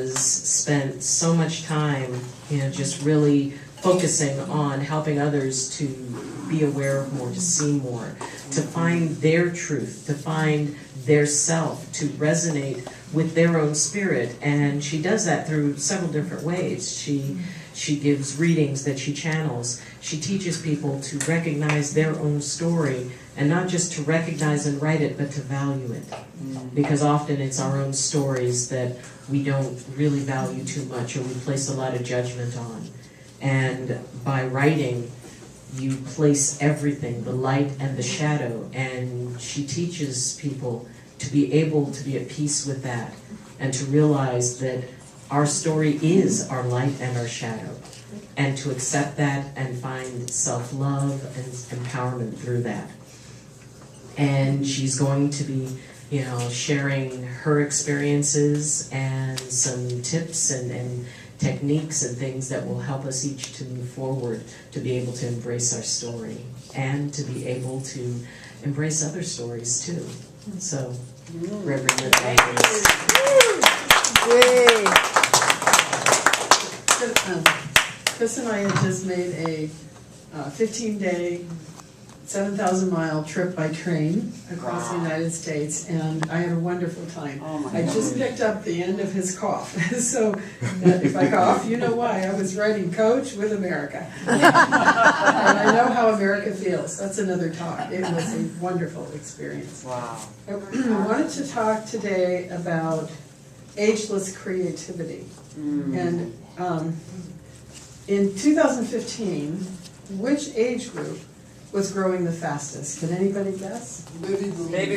has spent so much time, just really focusing on helping others to be aware of more, to see more, to find their truth, to find their self, to resonate with their own spirit. And she does that through several different ways. She gives readings that she channels. She teaches people to recognize their own story, and not just to recognize and write it, but to value it. Because often it's our own stories that we don't really value too much, or we place a lot of judgment on. And by writing, you place everything, the light and the shadow, and she teaches people to be able to be at peace with that, and to realize that our story is our light and our shadow, and to accept that and find self-love and empowerment through that. And she's going to be, sharing her experiences and some tips and techniques and things that will help us each to move forward, to be able to embrace our story and to be able to embrace other stories too. So, Reverend Lynn Rogers. Chris and I had just made a 15-day, 7,000-mile trip by train across the United States, and I had a wonderful time. I just picked up the end of his cough, so if I cough, you know why. I was riding coach with America. And I know how America feels. That's another talk. It was a wonderful experience. Wow. I wanted to talk today about ageless creativity. And in 2015, which age group was growing the fastest? Can anybody guess? Baby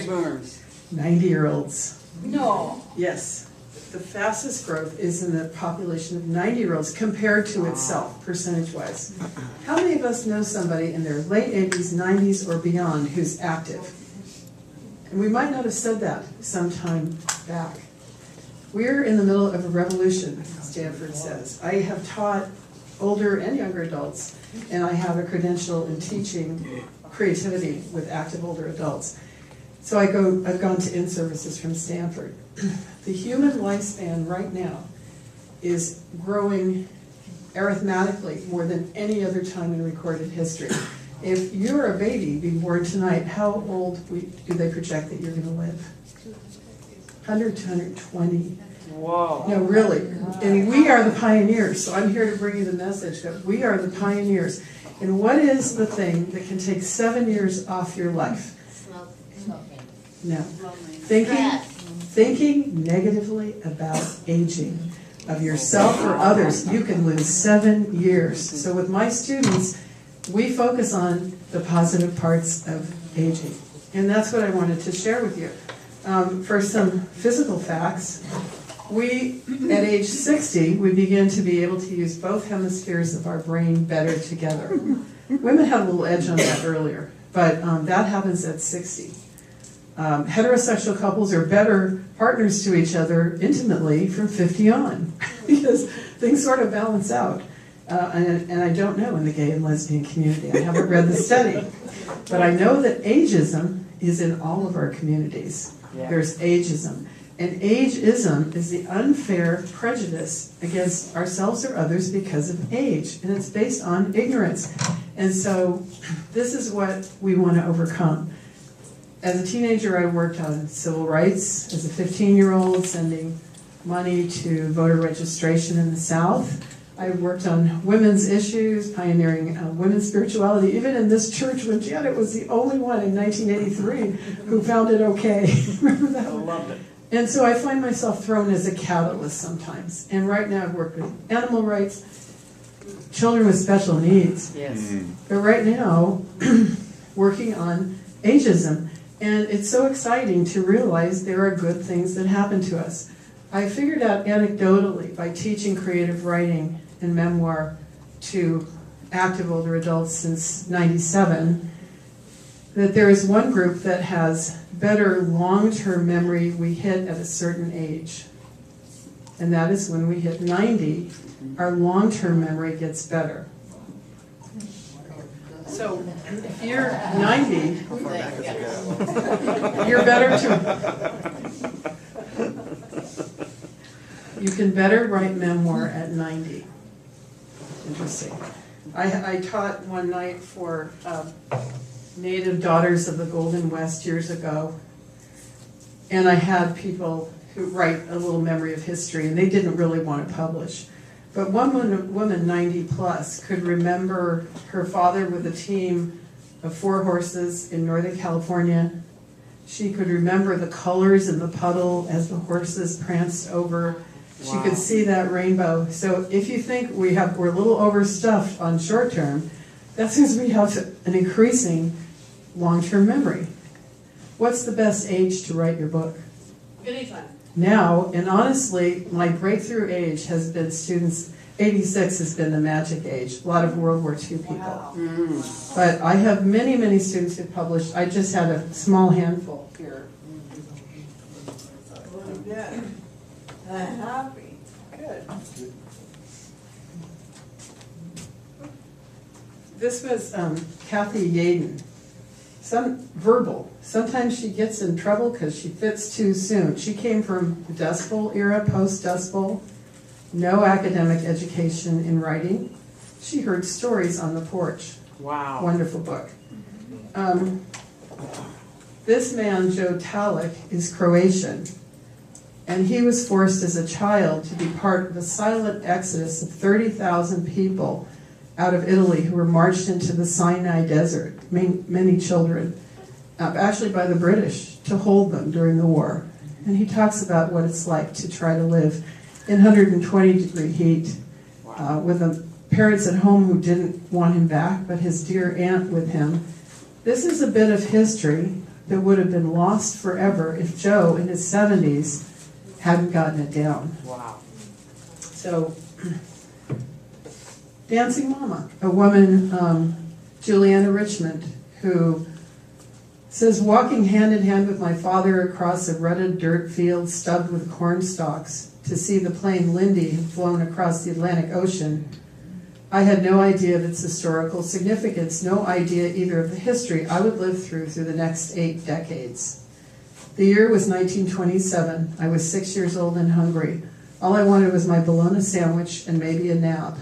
boomers. 90-year-olds. No. Yes. The fastest growth is in the population of 90-year-olds compared to itself, percentage-wise. How many of us know somebody in their late 80s, 90s, or beyond who's active? And we might not have said that some time back. We're in the middle of a revolution, Stanford says. I have taught older and younger adults, and I have a credential in teaching creativity with active older adults. So I've gone to in-services from Stanford. The human lifespan right now is growing arithmetically more than any other time in recorded history. If you're a baby being born tonight, how old do they project that you're going to live? 100 to 120. Whoa. No, really. And we are the pioneers, so I'm here to bring you the message that we are the pioneers. And what is the thing that can take 7 years off your life? Smoking. No. Thinking negatively about aging of yourself or others. You can lose 7 years. So with my students, we focus on the positive parts of aging. And that's what I wanted to share with you. For some physical facts, at age 60, we begin to be able to use both hemispheres of our brain better together. Women had a little edge on that earlier, but that happens at 60. Heterosexual couples are better partners to each other intimately from 50 on, because things sort of balance out. And I don't know in the gay and lesbian community. I haven't read the study. But I know that ageism is in all of our communities. Yeah. There's ageism. And ageism is the unfair prejudice against ourselves or others because of age. And it's based on ignorance. And so this is what we want to overcome. As a teenager, I worked on civil rights. As a 15-year-old, sending money to voter registration in the South. I worked on women's issues, pioneering women's spirituality, even in this church when Janet was the only one in 1983 who found it okay. Remember that one? I loved it. And so I find myself thrown as a catalyst sometimes. And right now I've worked with animal rights, children with special needs. Yes. But right now, working on ageism. And it's so exciting to realize there are good things that happen to us. I figured out anecdotally by teaching creative writing and memoir to active older adults since '97 that there is one group that has better long-term memory we hit at a certain age. And that is when we hit 90, our long-term memory gets better. So if you're 90, you're better to... You can better write memoir at 90. Interesting. I taught one night for Native Daughters of the Golden West years ago, and I had people who write a little memory of history, and they didn't really want to publish. But one woman, 90 plus, could remember her father with a team of 4 horses in Northern California. She could remember the colors in the puddle as the horses pranced over. She Wow. could see that rainbow. So if you think we're a little overstuffed on short term, that's because we have an increasing long-term memory. What's the best age to write your book? Anytime. Now, and honestly, my breakthrough age has been students, 86 has been the magic age, a lot of World War II people. Wow. But I have many, many students who published. I just had a small handful here. Really good. Happy. Good. This was Kathy Yaden. Verbal. Sometimes she gets in trouble because she fits too soon. She came from the Dust Bowl era, post-Dust Bowl. No academic education in writing. She heard stories on the porch. Wow. Wonderful book. This man, Joe Talik, is Croatian. And he was forced as a child to be part of a silent exodus of 30,000 people out of Italy who were marched into the Sinai Desert, many children, actually by the British, to hold them during the war. And he talks about what it's like to try to live in 120-degree heat with parents at home who didn't want him back, but his dear aunt with him. This is a bit of history that would have been lost forever if Joe, in his 70s, hadn't gotten it down. Wow. So, Dancing Mama, a woman, Juliana Richmond, who says, walking hand in hand with my father across a rutted dirt field stubbed with corn stalks to see the plane Lindy had flown across the Atlantic Ocean, I had no idea of its historical significance, no idea either of the history I would live through the next 8 decades. The year was 1927. I was 6 years old and hungry. All I wanted was my bologna sandwich and maybe a nap.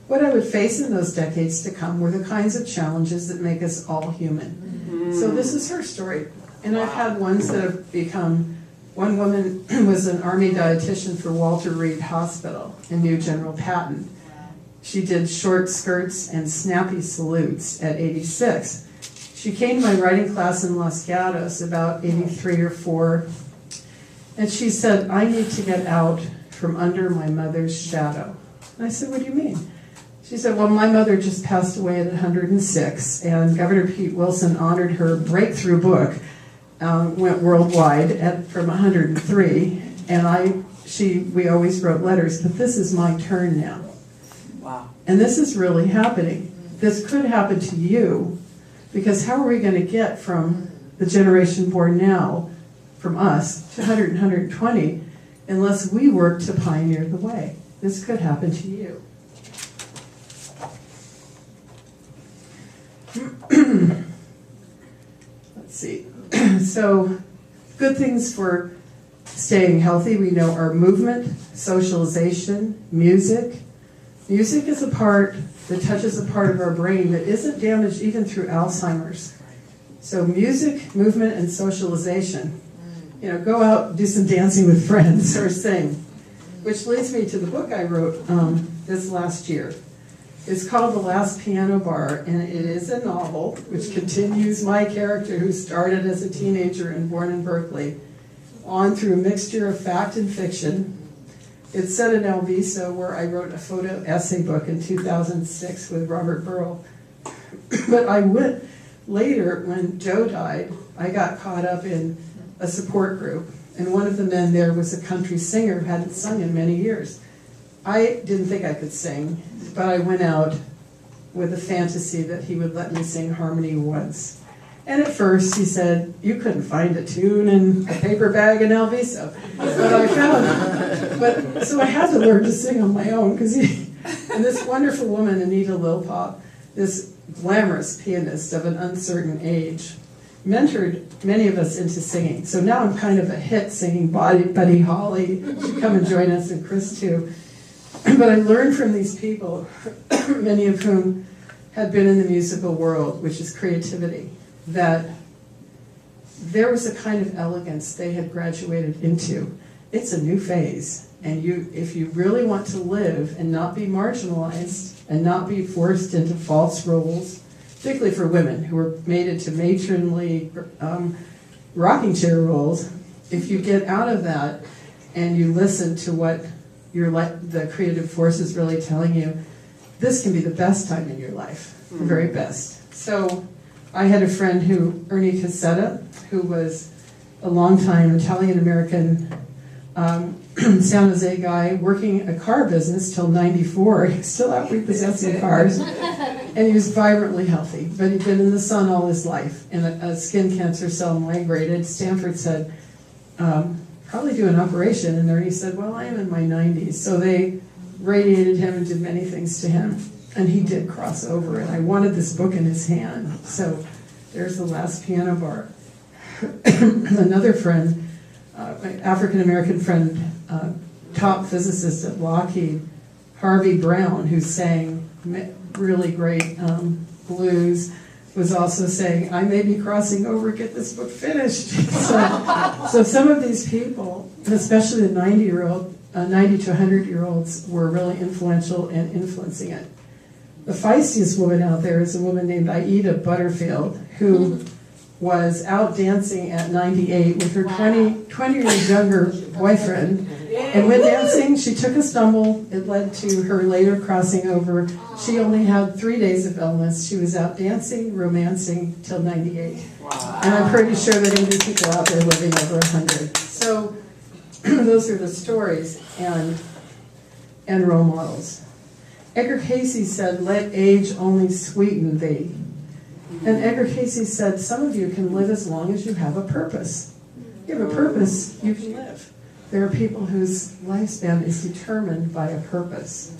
What I would face in those decades to come were the kinds of challenges that make us all human. So this is her story. And I've had ones that have become, one woman was an Army dietitian for Walter Reed Hospital and knew General Patton. She did short skirts and snappy salutes at 86. She came to my writing class in Los Gatos about 83 or 4, and she said, I need to get out from under my mother's shadow. And I said, what do you mean? She said, well, my mother just passed away at 106, and Governor Pete Wilson honored her breakthrough book, went worldwide from 103, and we always wrote letters, but this is my turn now. Wow. And this is really happening. This could happen to you, because how are we going to get from the generation born now, from us, to 100 and 120, unless we work to pioneer the way? This could happen to you. Let's see. So, good things for staying healthy. We know our movement, socialization, music. Music is a part that touches a part of our brain that isn't damaged even through Alzheimer's. So music, movement, and socialization. Go out, do some dancing with friends or sing. Which leads me to the book I wrote this last year. It's called The Last Piano Bar, and it is a novel which continues my character who started as a teenager and born in Berkeley, on through a mixture of fact and fiction. It's set in Alviso, where I wrote a photo essay book in 2006 with Robert Burrell. But I went later, when Joe died, I got caught up in a support group, and one of the men there was a country singer who hadn't sung in many years. I didn't think I could sing, but I went out with a fantasy that he would let me sing harmony once. And at first he said, you couldn't find a tune in a paper bag in Alviso. But I found it. So I had to learn to sing on my own, and this wonderful woman, Anita Lilpop, this glamorous pianist of an uncertain age, mentored many of us into singing. So now I'm kind of a hit singing. Buddy Holly should come and join us, and Chris too. But I learned from these people, many of whom had been in the musical world, which is creativity, that there was a kind of elegance they had graduated into. It's a new phase, and if you really want to live and not be marginalized and not be forced into false roles, particularly for women who were made into matronly rocking chair roles, if you get out of that and you listen to what the creative force is really telling you, this can be the best time in your life, the very best. So I had a friend Ernie Cassetta, who was a longtime Italian-American San Jose guy working a car business till 94. He was still out repossessing cars. And he was vibrantly healthy, but he'd been in the sun all his life. And a skin cancer cell migrated. Stanford said, probably do an operation. And Ernie said, well, I am in my 90s. So they radiated him and did many things to him. And he did cross over. And I wanted this book in his hand. So there's the last piano bar. Another friend, my African-American friend, top physicist at Lockheed, Harvey Brown, who sang really great blues, was also saying, I may be crossing over, get this book finished. So some of these people, especially the 90 to 100-year-olds, were really influential in influencing it. The feistiest woman out there is a woman named Aida Butterfield, who was out dancing at 98 with her 20 years younger boyfriend. And when dancing, she took a stumble. It led to her later crossing over. She only had 3 days of illness. She was out dancing, romancing, till 98. Wow. And I'm pretty sure there are going to be people out there living over 100. So those are the stories and role models. Edgar Cayce said, let age only sweeten thee. And Edgar Cayce said, some of you can live as long as you have a purpose. You have a purpose, you can live. There are people whose lifespan is determined by a purpose.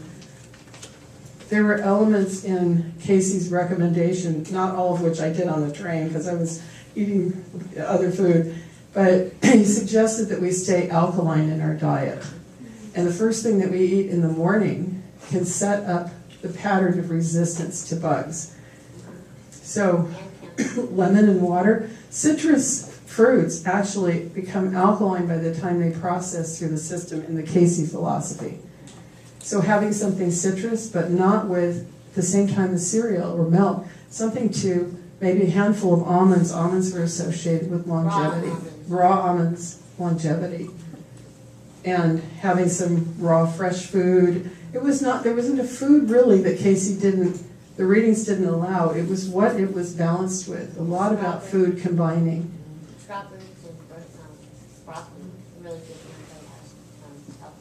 There were elements in Cayce's recommendation, not all of which I did on the train because I was eating other food, but he suggested that we stay alkaline in our diet. And the first thing that we eat in the morning can set up the pattern of resistance to bugs. So lemon and water. Citrus fruits actually become alkaline by the time they process through the system in the Cayce philosophy. So having something citrus, but not with the same time as cereal or milk, something to maybe a handful of almonds. Almonds were associated with longevity. Raw almonds, longevity. And having some raw, fresh food. There wasn't a food really that Cayce the readings didn't allow. It was what it was balanced with. A lot about food combining. Strawberries and broccoli, really good health.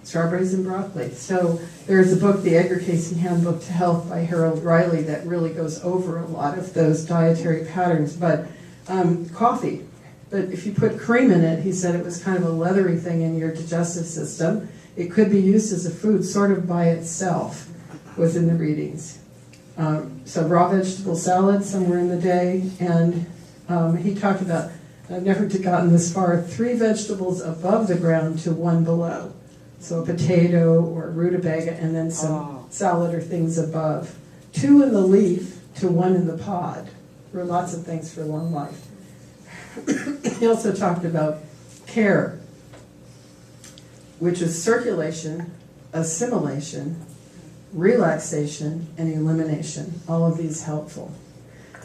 Strawberries and broccoli. So there's a book, the Edgar Cayce Handbook to Health by Harold Riley, that really goes over a lot of those dietary patterns. But coffee. But if you put cream in it, he said it was kind of a leathery thing in your digestive system. It could be used as a food sort of by itself within the readings. So raw vegetable salad somewhere in the day, and he talked about, I've never gotten this far, 3 vegetables above the ground to 1 below. So a potato or a rutabaga, and then some salad or things above. 2 in the leaf to 1 in the pod. There were lots of things for long life. He also talked about care, which is circulation, assimilation, relaxation, and elimination. All of these helpful.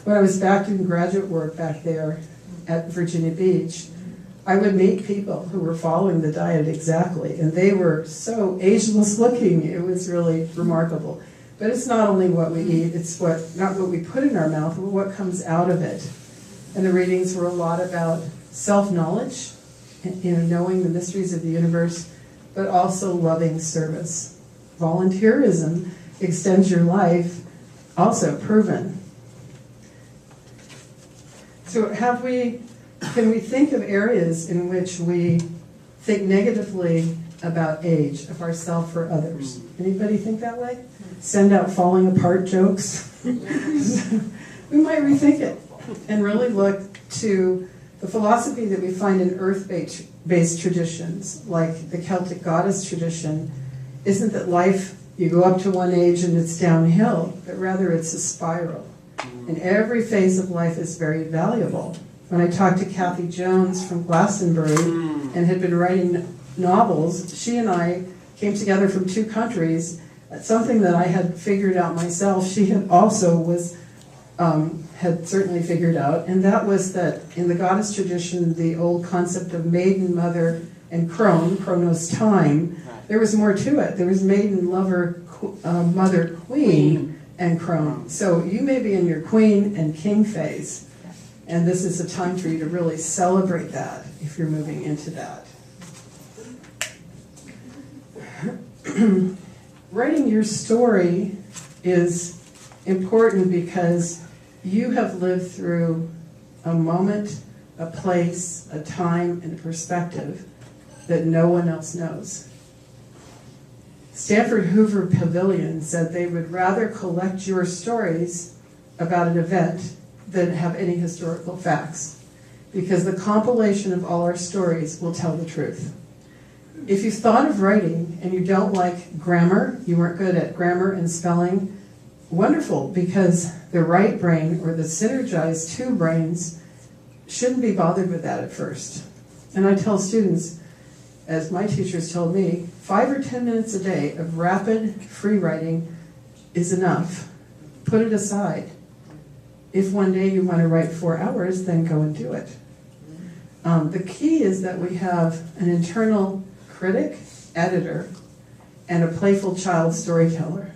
When I was back doing graduate work back there at Virginia Beach, I would meet people who were following the diet exactly, and they were so ageless looking. It was really remarkable. But it's not only what we eat, it's not what we put in our mouth, but what comes out of it. And the readings were a lot about self-knowledge, knowing the mysteries of the universe, but also loving service. Volunteerism extends your life, also proven. So can we think of areas in which we think negatively about age, of ourselves or others? Anybody think that way? Send out falling apart jokes? We might rethink it. and really look to the philosophy that we find in earth-based traditions, like the Celtic goddess tradition, isn't that life, you go up to one age and it's downhill, but rather it's a spiral. And every phase of life is very valuable. When I talked to Kathy Jones from Glastonbury and had been writing novels, she and I came together from two countries. Something that I had figured out myself, she had also had certainly figured out, and that was that in the goddess tradition, the old concept of maiden, mother, and crone, chronos time, there was more to it. There was maiden, lover, mother, queen, and crone. So you may be in your queen and king phase, and this is a time for you to really celebrate that if you're moving into that. Writing your story is important because you have lived through a moment, a place, a time, and a perspective that no one else knows. Stanford Hoover Pavilion said they would rather collect your stories about an event than have any historical facts, because the compilation of all our stories will tell the truth. If you've thought of writing and you don't like grammar, you weren't good at grammar and spelling, wonderful, because the right brain or the synergized two brains shouldn't be bothered with that at first. And I tell students, as my teachers told me, 5 or 10 minutes a day of rapid free writing is enough. Put it aside. If one day you want to write 4 hours, then go and do it. The key is that we have an internal critic, editor, and a playful child storyteller.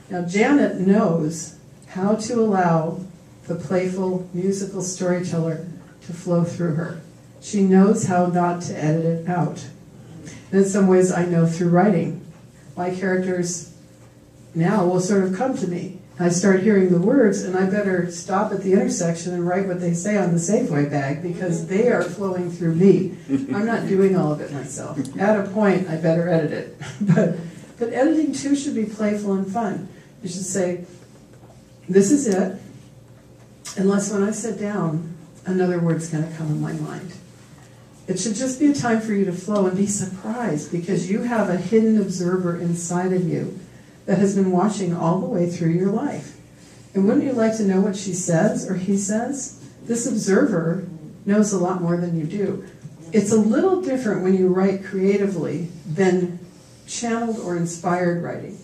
Now, Janet knows how to allow the playful musical storyteller to flow through her. She knows how not to edit it out. And in some ways, I know through writing. My characters now will sort of come to me. I start hearing the words, and I better stop at the intersection and write what they say on the Safeway bag, because they are flowing through me. I'm not doing all of it myself. At a point, I better edit it. But editing, too, should be playful and fun. You should say, this is it, unless when I sit down, another word's going to come in my mind. It should just be a time for you to flow and be surprised, because you have a hidden observer inside of you that has been watching all the way through your life. And wouldn't you like to know what she says or he says? This observer knows a lot more than you do. It's a little different when you write creatively than channeled or inspired writing.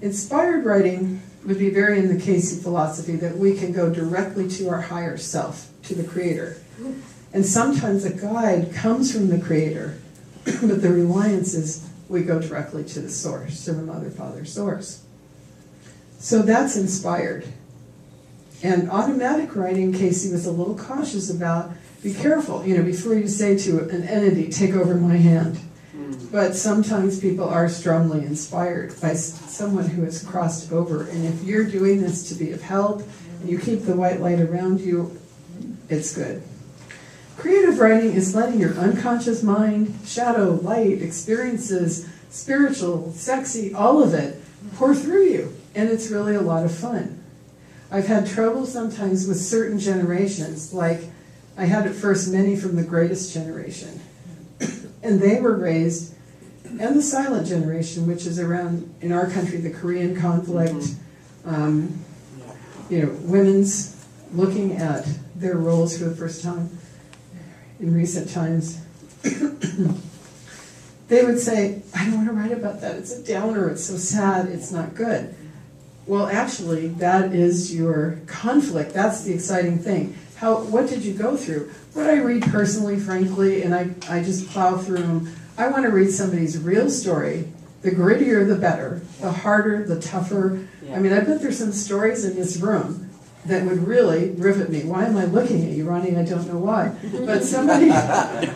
Inspired writing would be very in the Cayce philosophy that we can go directly to our higher self, to the creator. And sometimes a guide comes from the creator, but the reliance is we go directly to the source, to the mother, father, source. So that's inspired. And automatic writing, Cayce was a little cautious about, be careful, before you say to an entity, take over my hand. But sometimes people are strongly inspired by someone who has crossed over. And if you're doing this to be of help, and you keep the white light around you, it's good. Creative writing is letting your unconscious mind, shadow, light, experiences, spiritual, sexy, all of it, pour through you. And it's really a lot of fun. I've had trouble sometimes with certain generations, like I had at first many from the greatest generation. And they were raised, and the silent generation, which is around, in our country, the Korean conflict, women's looking at their roles for the first time in recent times. They would say, I don't want to write about that. It's a downer. It's so sad. It's not good. Well, actually, that is your conflict. That's the exciting thing. What did you go through? What I read personally, frankly, and I just plow through them. I want to read somebody's real story. The grittier, the better. The harder, the tougher. Yeah. I mean, I bet there's some stories in this room that would really rivet me. Why am I looking at you, Ronnie? I don't know why. But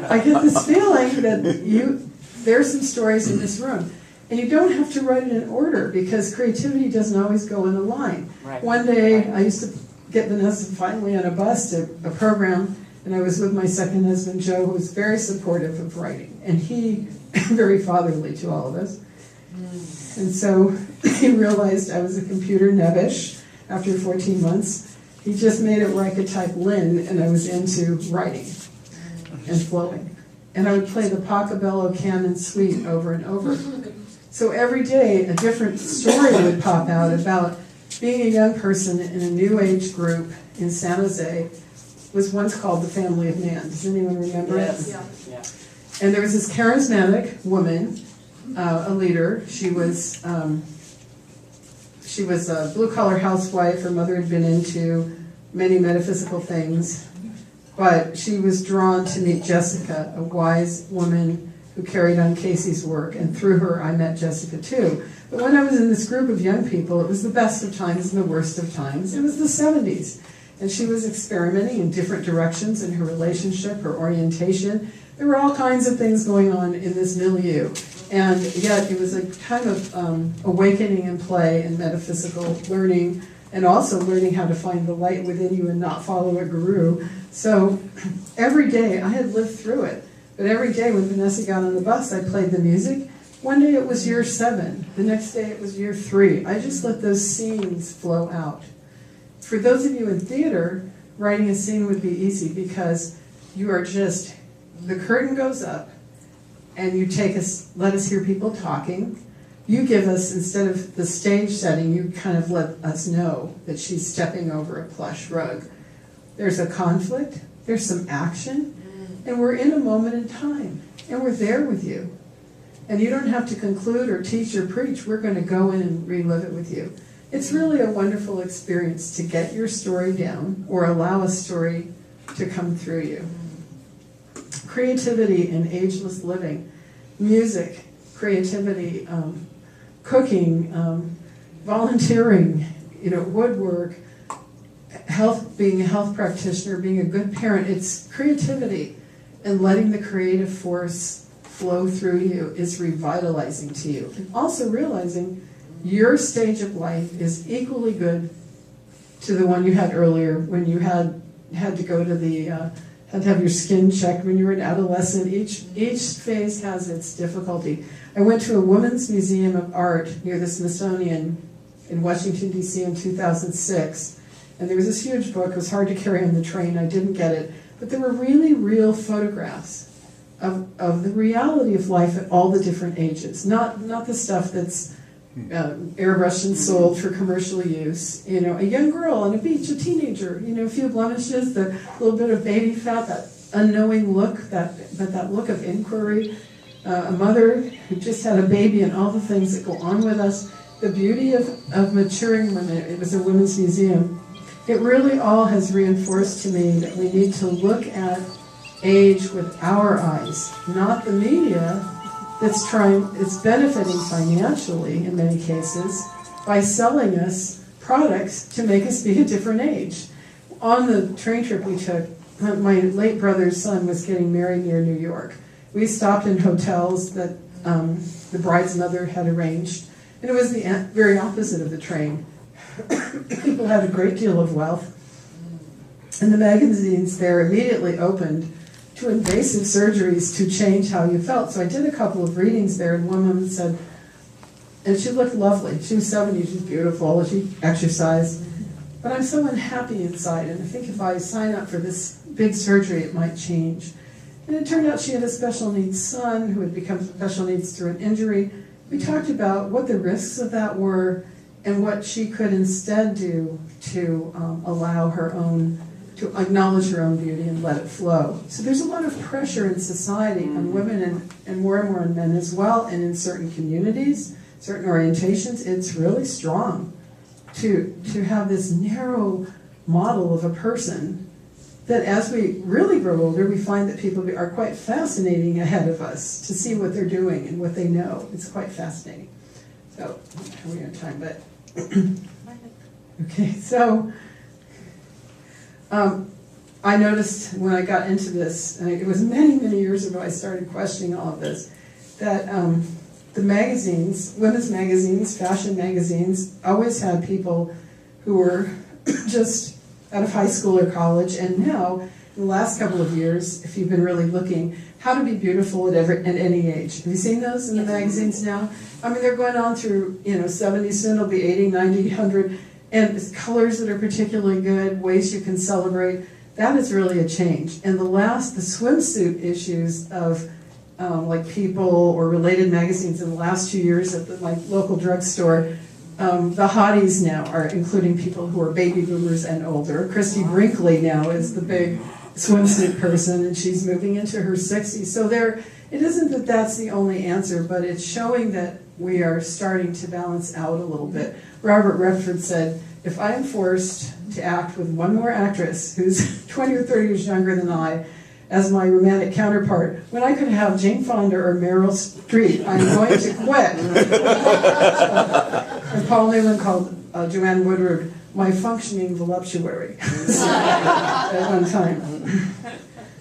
I get this feeling that there's some stories in this room. And you don't have to write it in order, because creativity doesn't always go in a line. Right. One day, I used to get Vanessa finally on a bus to a program, and I was with my second husband, Joe, who was very supportive of writing. And he, very fatherly to all of us. And so he realized I was a computer nebbish after 14 months. He just made it where I could type Lynn, and I was into writing and flowing. And I would play the Pachelbel Canon Suite over and over. So every day, a different story would pop out about being a young person in a new age group in San Jose. Was once called the Family of Man. Does anyone remember it? Yeah. And there was this charismatic woman, a leader. She was a blue-collar housewife. Her mother had been into many metaphysical things, but she was drawn to meet Jessica, a wise woman who carried on Cayce's work, and through her I met Jessica too. But when I was in this group of young people, it was the best of times and the worst of times. It was the 70s. And she was experimenting in different directions in her relationship, her orientation. There were all kinds of things going on in this milieu. And yet it was a time of awakening and play and metaphysical learning, and also learning how to find the light within you and not follow a guru. So every day, I had lived through it, but every day when Vanessa got on the bus, I played the music. One day it was year 7, the next day it was year 3. I just let those scenes flow out. For those of you in theater, writing a scene would be easy because you are just, the curtain goes up and you let us hear people talking. You give us, instead of the stage setting, you kind of let us know that she's stepping over a plush rug. There's a conflict, there's some action, and we're in a moment in time, and we're there with you. And you don't have to conclude or teach or preach. We're going to go in and relive it with you. It's really a wonderful experience to get your story down or allow a story to come through you. Creativity in ageless living, music, creativity, cooking, volunteering, woodwork, health, being a health practitioner, being a good parent. It's creativity, and letting the creative force flow through you is revitalizing to you. And also realizing your stage of life is equally good to the one you had earlier when you had to go to the, had to have your skin checked when you were an adolescent. Each phase has its difficulty. I went to a women's museum of art near the Smithsonian in Washington, D.C. in 2006. And there was this huge book. It was hard to carry on the train. I didn't get it. But there were really real photographs of the reality of life at all the different ages. Not the stuff that's airbrushed and sold for commercial use. A young girl on a beach, a teenager, a few blemishes, the little bit of baby fat, that unknowing look, but that look of inquiry. A mother who just had a baby and all the things that go on with us. The beauty of maturing women. It was a women's museum. It really all has reinforced to me that we need to look at age with our eyes, not the media it's benefiting financially in many cases by selling us products to make us be a different age. On the train trip we took, my late brother's son was getting married near New York. We stopped in hotels that the bride's mother had arranged, and it was the very opposite of the train. People had a great deal of wealth, and the magazines there immediately opened to invasive surgeries to change how you felt. So I did a couple of readings there, and one woman said, and she looked lovely. She was 70, she was beautiful, she exercised, but I'm so unhappy inside, and I think if I sign up for this big surgery, it might change. And it turned out she had a special needs son who had become special needs through an injury. We talked about what the risks of that were and what she could instead do to allow her own, to acknowledge her own beauty and let it flow. So there's a lot of pressure in society on women and more on men as well, and in certain communities, certain orientations, it's really strong to have this narrow model of a person that as we really grow older, we find that people are quite fascinating ahead of us to see what they're doing and what they know. It's quite fascinating. So, we're on time, but okay, so I noticed when I got into this, and it was many years ago I started questioning all of this, that the magazines, women's magazines, fashion magazines, always had people who were just out of high school or college, and now, in the last couple of years, if you've been really looking, how to be beautiful at any age. Have you seen those in the magazines now? I mean, they're going on through, 70, soon it'll be 80, 90, 100, and colors that are particularly good, ways you can celebrate. That is really a change. And the swimsuit issues of like People or related magazines in the last 2 years at my local drugstore, the hotties now are including people who are baby boomers and older. Christy Brinkley now is the big swimsuit person, and she's moving into her 60s. So it isn't that that's the only answer, but it's showing that we are starting to balance out a little bit. Robert Redford said, if I am forced to act with one more actress who's 20 or 30 years younger than I as my romantic counterpart, when I could have Jane Fonda or Meryl Streep, I'm going to quit. And Paul Newman called Joanne Woodward my functioning voluptuary at one time.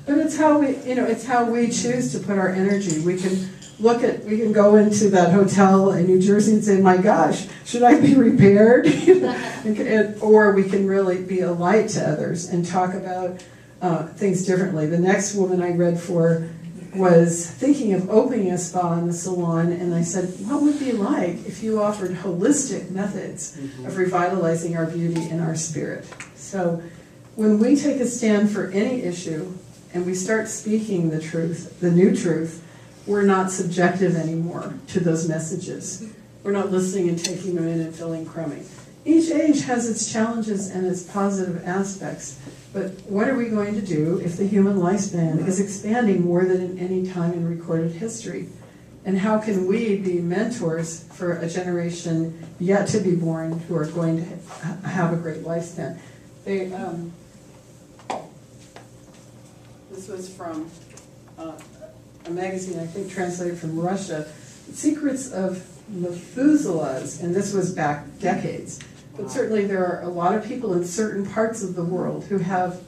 But it's how we choose to put our energy. We can go into that hotel in New Jersey and say, my gosh, should I be repaired? Or we can really be a light to others and talk about things differently. The next woman I read for was thinking of opening a spa in the salon, and I said, what would it be like if you offered holistic methods of revitalizing our beauty and our spirit? So when we take a stand for any issue and we start speaking the truth, the new truth, we're not subjective anymore to those messages. We're not listening and taking them in and feeling crummy. Each age has its challenges and its positive aspects, but what are we going to do if the human lifespan is expanding more than in any time in recorded history? And how can we be mentors for a generation yet to be born who are going to have a great lifespan? This was from a magazine, I think translated from Russia, Secrets of Methuselah's, and this was back decades. But certainly there are a lot of people in certain parts of the world who have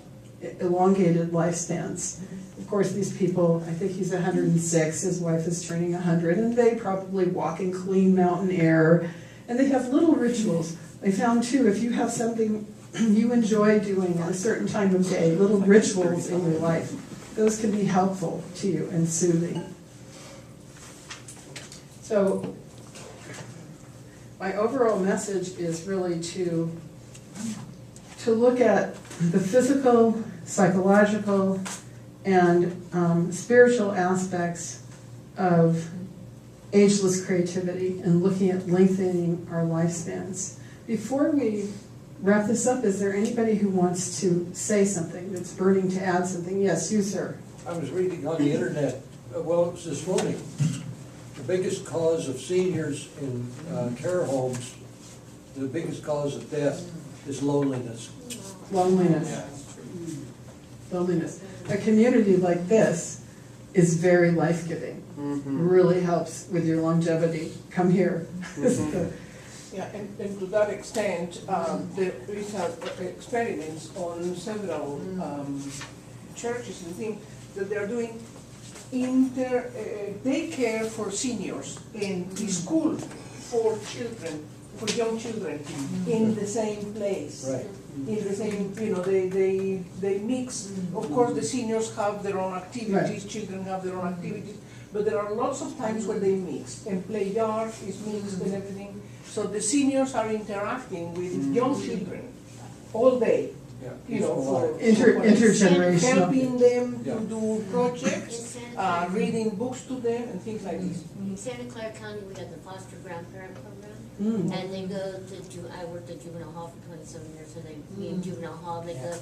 elongated lifespans. Of course, these people, I think he's 106, his wife is turning 100, and they probably walk in clean mountain air, and they have little rituals. They found too, if you have something you enjoy doing at a certain time of day, little rituals in your life, those can be helpful to you and soothing. So my overall message is really to look at the physical, psychological, and spiritual aspects of ageless creativity and looking at lengthening our lifespans. Before we wrap this up, is there anybody who wants to say something, that's burning to add something? Yes, you, sir. I was reading on the internet, well, it was this morning, the biggest cause of seniors in care homes, the biggest cause of death is loneliness. Loneliness. Loneliness. A community like this is very life-giving. Really helps with your longevity. Come here. Yeah, and to that extent, there is experiments on several churches and things that they're doing daycare for seniors and the school for children, for young children, in the same place. Right. In the same, they mix. Of course, the seniors have their own activities, Right. children have their own activities, but there are lots of times where they mix, and play yard is mixed and everything. So the seniors are interacting with young children all day, Yeah. for Intergenerational. helping them to Yeah. do projects, reading books to them, and things like this. In Santa Clara County, we have the foster grandparent program, and they go to, I worked at juvenile hall for 27 years, so they be in juvenile hall, they go,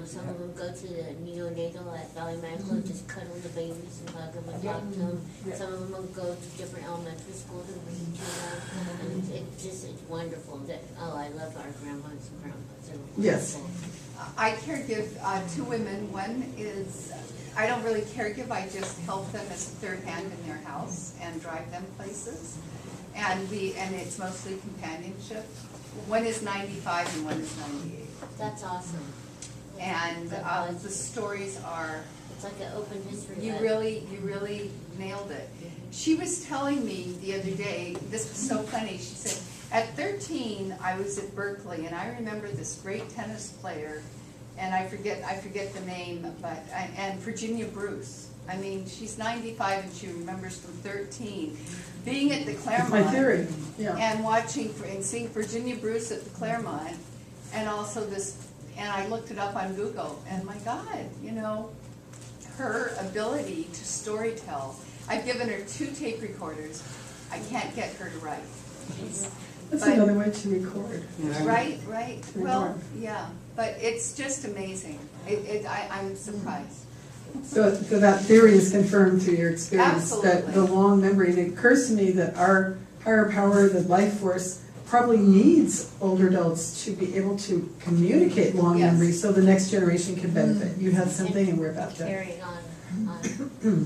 some of them go to the neonatal at Valley Medical, just cuddle the babies and hug them and talk to them. Some of them will go to different elementary schools and read to them, and it's wonderful that, I love our grandmas and grandpas. They're Yes. wonderful. I caregive two women. One is, I don't really caregive, I just help them as a third hand in their house and drive them places. And it's mostly companionship. One is 95 and one is 98. That's awesome. And the stories are, It's like an open history. you book. really nailed it. She was telling me the other day, this was so funny, she said, at 13, I was at Berkeley, and I remember this great tennis player, and I forget the name, but and Virginia Bruce. I mean, she's 95 and she remembers from 13 being at the Claremont. That's my theory. Yeah. and watching and seeing Virginia Bruce at the Claremont, and also this, and I looked it up on Google, and my God, you know, her ability to storytell. I've given her 2 tape recorders. I can't get her to write. That's But- another way to record. Right, right. To Well, record. yeah, but it's just amazing. I'm surprised. So that theory is confirmed through your experience, that the Absolutely. long memory, and it occurs to me that our higher power, the life force, probably needs older adults to be able to communicate long Yes. memory so the next generation can benefit. You had something and we're about to. Carrying on.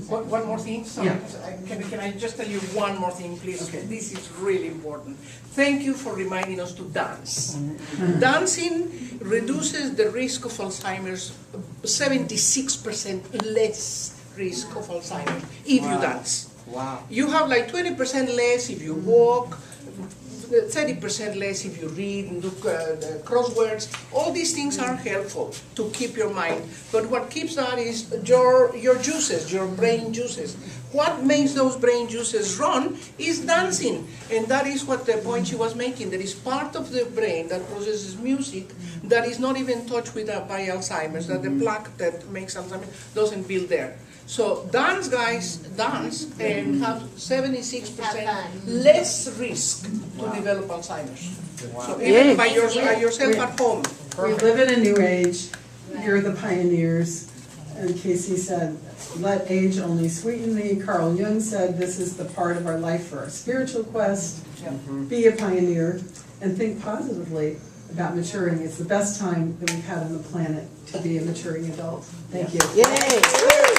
One more thing, sorry, Yeah. can I just tell you one more thing, please? This is really important. Thank you for reminding us to dance. Dancing reduces the risk of Alzheimer's 76% less risk of Alzheimer's if you dance. Wow. You have like 20% less if you walk, 30% less if you read and do the crosswords. All these things are helpful to keep your mind. But what keeps that is your juices, your brain juices. What makes those brain juices run is dancing. And that is what the point she was making. There is part of the brain that processes music that is not even touched with by Alzheimer's, that the plaque that makes Alzheimer's doesn't build there. So dance, guys, dance, and have 76% less risk to develop Alzheimer's. So even by yourself at home. We live in a new age. You're the pioneers. And Casey said, let age only sweeten thee. Carl Jung said, this is the part of our life for our spiritual quest. Be a pioneer and think positively about maturing. It's the best time that we've had on the planet to be a maturing adult. Thank you. Yay!